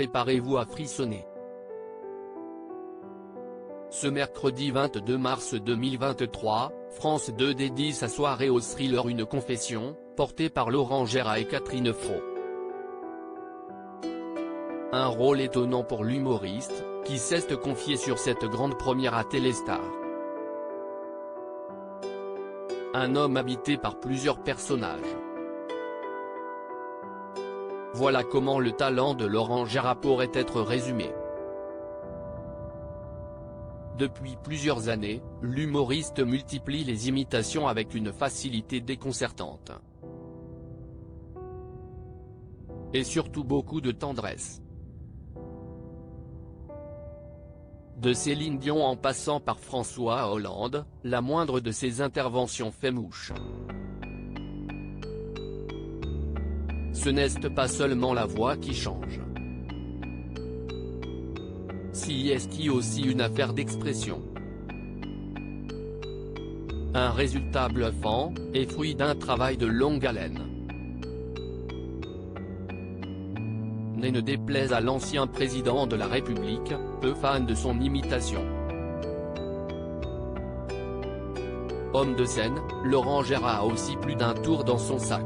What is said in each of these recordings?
préparez-vous à frissonner. Ce mercredi 22 mars 2023, France 2 dédie sa soirée au thriller Une confession, portée par Laurent Gérard et Catherine Fro. Un rôle étonnant pour l'humoriste, qui s'est confié sur cette grande première à Téléstar. Un homme habité par plusieurs personnages. Voilà comment le talent de Laurent Gérard pourrait être résumé. Depuis plusieurs années, l'humoriste multiplie les imitations avec une facilité déconcertante. Et surtout beaucoup de tendresse. De Céline Dion en passant par François Hollande, la moindre de ses interventions fait mouche. Ce n'est pas seulement la voix qui change. Si est aussi une affaire d'expression. Un résultat bluffant, et fruit d'un travail de longue haleine. Ne déplaise à l'ancien président de la République, peu fan de son imitation. Homme de scène, Laurent Gérard a aussi plus d'un tour dans son sac.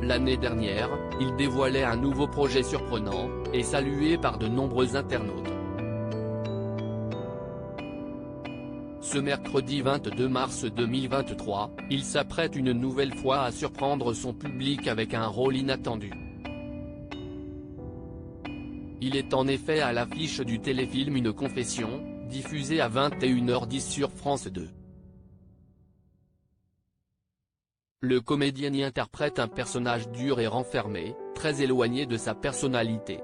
L'année dernière, il dévoilait un nouveau projet surprenant, et salué par de nombreux internautes. Ce mercredi 22 mars 2023, il s'apprête une nouvelle fois à surprendre son public avec un rôle inattendu. Il est en effet à l'affiche du téléfilm Une confession, diffusé à 21h10 sur France 2. Le comédien y interprète un personnage dur et renfermé, très éloigné de sa personnalité.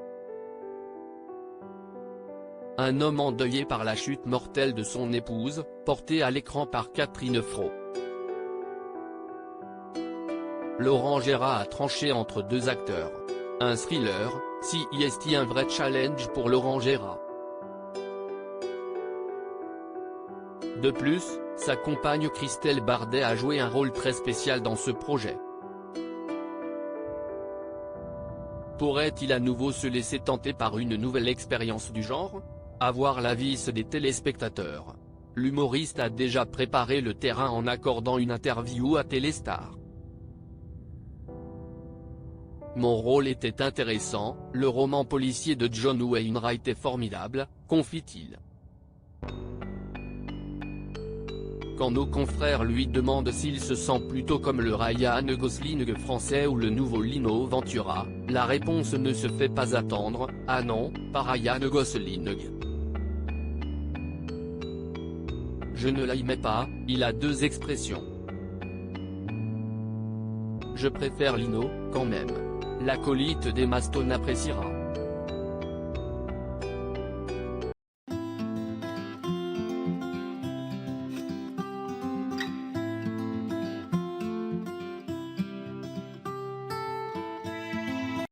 Un homme endeuillé par la chute mortelle de son épouse, porté à l'écran par Catherine Fro. Laurent Gérard a tranché entre deux acteurs. Un thriller, si est un vrai challenge pour Laurent Gérard. De plus, sa compagne Christelle Bardet a joué un rôle très spécial dans ce projet. Pourrait-il à nouveau se laisser tenter par une nouvelle expérience du genre ? À voir l'avis des téléspectateurs. L'humoriste a déjà préparé le terrain en accordant une interview à Téléstar. Mon rôle était intéressant, le roman policier de John Wainwright est formidable, confie-t-il. Quand nos confrères lui demandent s'il se sent plutôt comme le Ryan Gosling français ou le nouveau Lino Ventura, la réponse ne se fait pas attendre, ah non, pas Ryan Gosling. Je ne l'aimais pas, il a deux expressions. Je préfère Lino, quand même. L'acolyte d'Emma Stone appréciera.